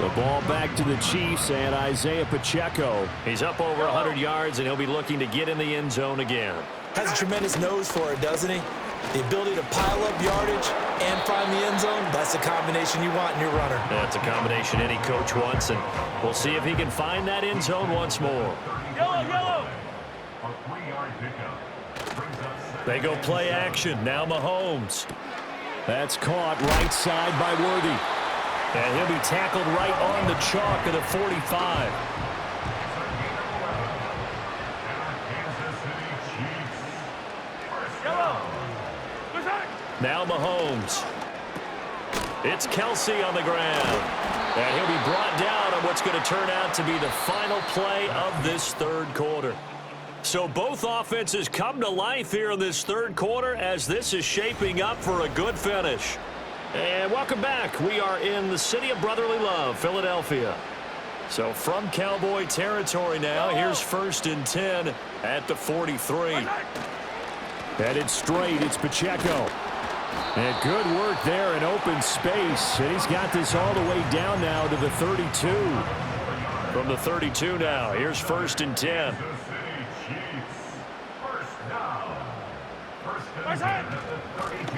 The ball back to the Chiefs and Isaiah Pacheco. He's up over 100 yards, and he'll be looking to get in the end zone again. Has a tremendous nose for it, doesn't he? The ability to pile up yardage and find the end zone, that's the combination you want in your runner. That's a combination any coach wants, and we'll see if he can find that end zone once more. Yellow. They go play action. Now Mahomes. That's caught right side by Worthy. And he'll be tackled right on the chalk of the 45. Now Mahomes. It's Kelsey on the ground. And he'll be brought down on what's going to turn out to be the final play of this third quarter. So both offenses come to life here in this third quarter as this is shaping up for a good finish. And welcome back. We are in the city of brotherly love, Philadelphia. So from Cowboy territory now, here's 1st and 10 at the 43. Headed straight, it's Pacheco. And good work there in open space. And he's got this all the way down now to the 32. From the 32 now, here's 1st and 10.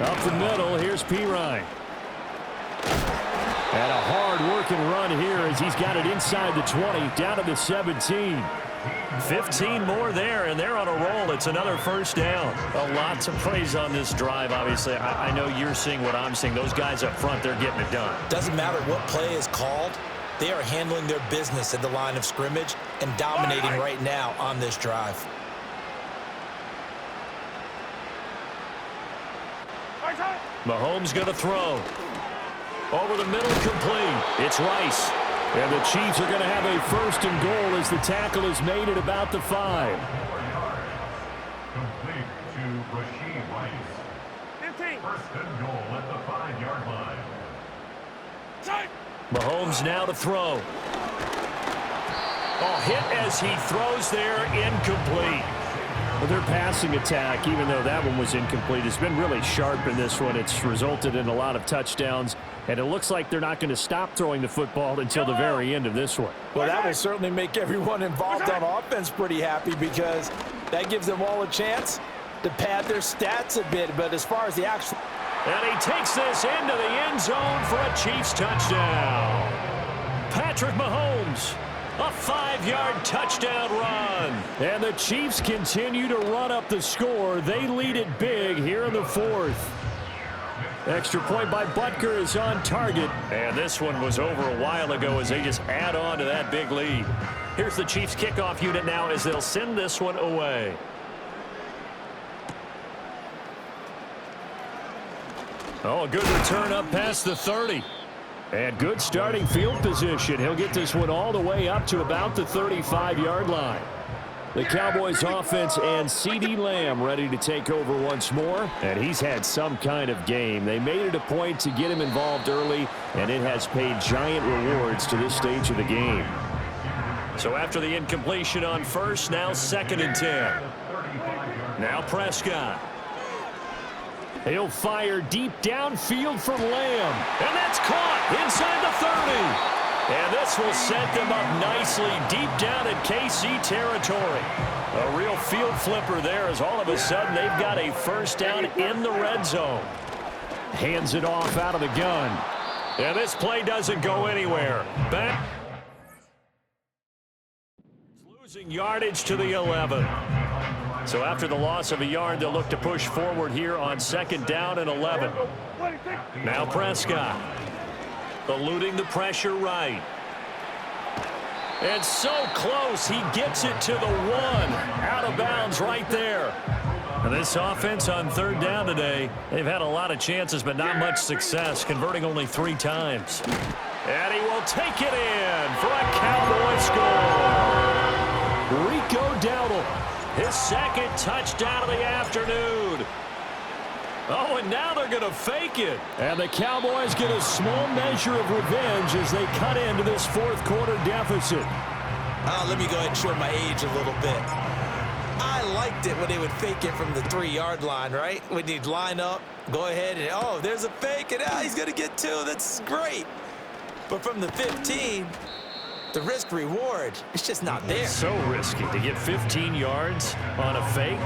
Up the middle, here's Pirine. And a hard-working run here as he's got it inside the 20, down to the 17. 15 more there, and they're on a roll. It's another first down. A lot to praise on this drive, obviously. I know you're seeing what I'm seeing. Those guys up front, they're getting it done. Doesn't matter what play is called. They are handling their business at the line of scrimmage and dominating right now on this drive. Mahomes going to throw. Over the middle, complete. It's Rice. And the Chiefs are going to have a 1st and goal as the tackle is made at about the 5. Complete to Rasheed Rice. 15. 1st and goal at the 5-yard line. Mahomes now to throw. Oh, hit as he throws there, incomplete. Well, their passing attack, even though that one was incomplete, has been really sharp in this one. It's resulted in a lot of touchdowns, and it looks like they're not going to stop throwing the football until the very end of this one. Well, that will certainly make everyone involved on offense pretty happy because that gives them all a chance to pad their stats a bit. But as far as the actual... And he takes this into the end zone for a Chiefs touchdown. Patrick Mahomes. A 5-yard touchdown run. And the Chiefs continue to run up the score. They lead it big here in the 4th. Extra point by Butker is on target. And this one was over a while ago as they just add on to that big lead. Here's the Chiefs kickoff unit now as they'll send this one away. Oh, a good return up past the 30. And good starting field position. He'll get this one all the way up to about the 35-yard line. The Cowboys offense and CeeDee Lamb ready to take over once more. And he's had some kind of game. They made it a point to get him involved early, and it has paid giant rewards to this stage of the game. So after the incompletion on 1st, now 2nd and 10. Now Prescott. He'll fire deep downfield for Lamb. And that's caught inside the 30. And this will set them up nicely deep down in KC territory. A real field flipper there as all of a sudden they've got a 1st down in the red zone. Hands it off out of the gun. And this play doesn't go anywhere. Back. Losing yardage to the 11. So after the loss of a yard, they'll look to push forward here on 2nd down and 11. Now Prescott. Eluding the pressure right. And so close, he gets it to the 1. Out of bounds right there. And this offense on 3rd down today, they've had a lot of chances, but not much success, converting only 3 times. And he will take it in for a Cowboy score. Rico Dowdle. His 2nd touchdown of the afternoon. Oh, and now they're going to fake it. And the Cowboys get a small measure of revenge as they cut into this 4th quarter deficit. Let me go ahead and show my age a little bit. I liked it when they would fake it from the 3-yard line, right? When you'd line up, go ahead and, oh, there's a fake, and he's going to get 2. That's great. But from the 15, the risk-reward, it's just not there. It's so risky to get 15 yards on a fake.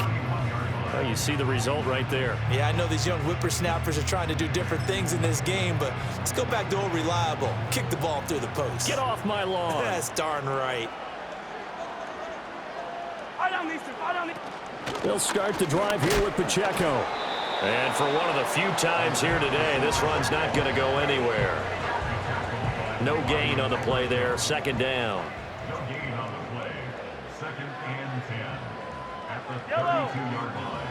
Well, you see the result right there. Yeah, I know these young whippersnappers are trying to do different things in this game, but let's go back to old reliable. Kick the ball through the post. Get off my lawn. That's darn right. They'll start the drive here with Pacheco. And for one of the few times here today, this run's not going to go anywhere. No gain on the play there. Second down. No gain on the play. 2nd and 10. At the 32-yard line.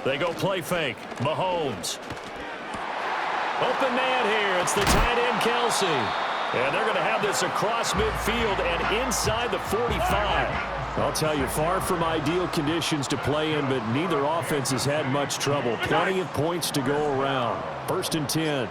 They go play fake. Mahomes. Open man here. It's the tight end, Kelsey. And they're going to have this across midfield and inside the 45. I'll tell you, far from ideal conditions to play in, but neither offense has had much trouble. Plenty of points to go around. 1st and 10.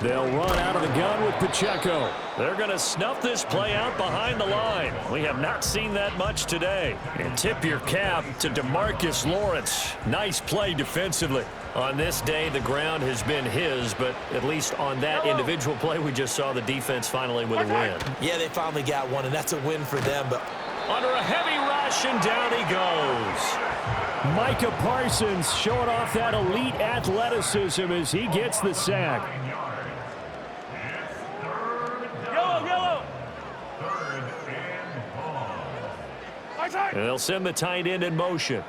They'll run out of the gun with Pacheco. They're going to snuff this play out behind the line. We have not seen that much today. And tip your cap to DeMarcus Lawrence. Nice play defensively. On this day, the ground has been his, but at least on that individual play, we just saw the defense finally with a win. Yeah, they finally got one, and that's a win for them. But under a heavy rush, and down he goes. Micah Parsons showing off that elite athleticism as he gets the sack. And they'll send the tight end in motion.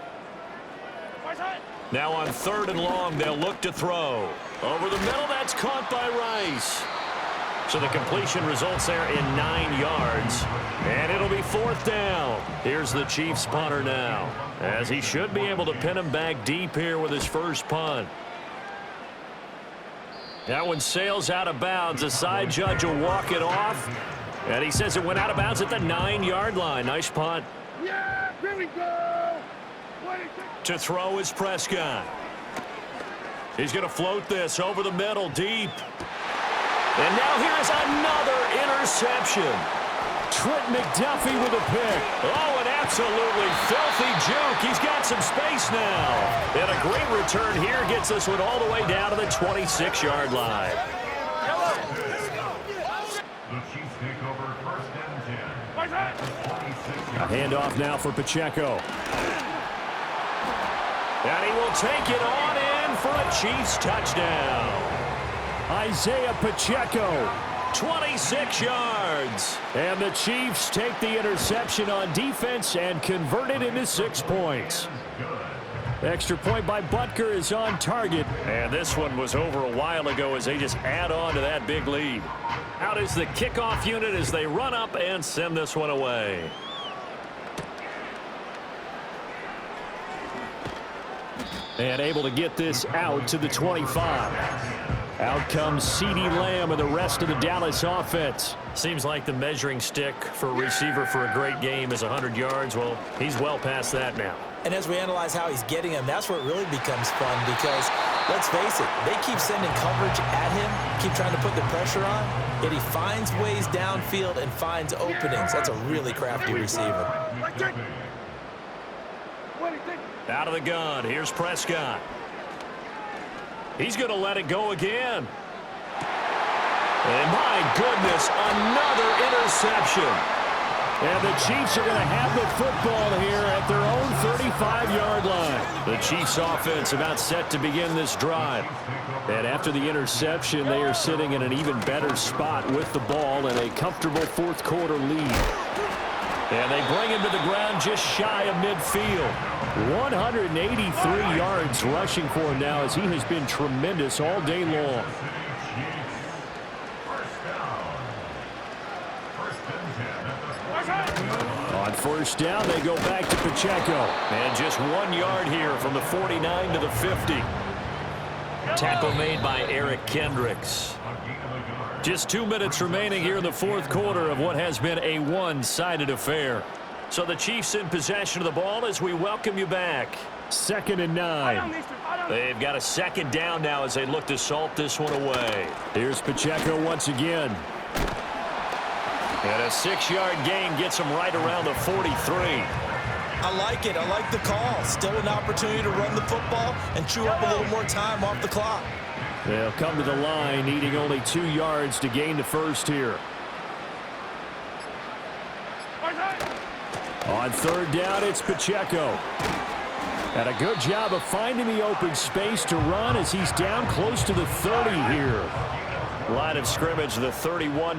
Now on 3rd and long, they'll look to throw. Over the middle, that's caught by Rice. So the completion results there in 9 yards. And it'll be 4th down. Here's the Chiefs punter now, as he should be able to pin him back deep here with his first punt. That one sails out of bounds. The side judge will walk it off. And he says it went out of bounds at the 9-yard line. Nice punt. Yeah, here we go. To throw is Prescott. He's going to float this over the middle, deep. And now here's another interception. Trent McDuffie with a pick. Oh, an absolutely filthy juke. He's got some space now. And a great return here gets this one all the way down to the 26-yard line. The Chiefs take over 1st and 10. A handoff now for Pacheco. And he will take it on in for a Chiefs touchdown. Isaiah Pacheco, 26 yards. And the Chiefs take the interception on defense and convert it into 6 points. Extra point by Butker is on target. And this one was over a while ago as they just add on to that big lead. Out is the kickoff unit as they run up and send this one away. And able to get this out to the 25. Out comes CeeDee Lamb and the rest of the Dallas offense. Seems like the measuring stick for a receiver for a great game is 100 yards. Well, he's well past that now. And as we analyze how he's getting them, that's where it really becomes fun because, let's face it, they keep sending coverage at him, keep trying to put the pressure on, yet he finds ways downfield and finds openings. That's a really crafty receiver. Out of the gun, here's Prescott. He's going to let it go again. And my goodness, another interception. And the Chiefs are going to have the football here at their own 35-yard line. The Chiefs offense about set to begin this drive. And after the interception, they are sitting in an even better spot with the ball and a comfortable fourth quarter lead. And they bring him to the ground just shy of midfield. 183 yards rushing for him now as he has been tremendous all day long. On 1st down, they go back to Pacheco. And just 1 yard here from the 49 to the 50. Tackle made by Eric Kendricks. Just 2 minutes remaining here in the fourth quarter of what has been a one-sided affair. So the Chiefs in possession of the ball as we welcome you back. 2nd and 9. They've got a 2nd down now as they look to salt this one away. Here's Pacheco once again. And a 6-yard gain gets him right around the 43. I like it. I like the call. Still an opportunity to run the football and chew up a little more time off the clock. They'll come to the line, needing only 2 yards to gain the first here. On third down, it's Pacheco. And a good job of finding the open space to run as he's down close to the 30 here. Line of scrimmage, the 31.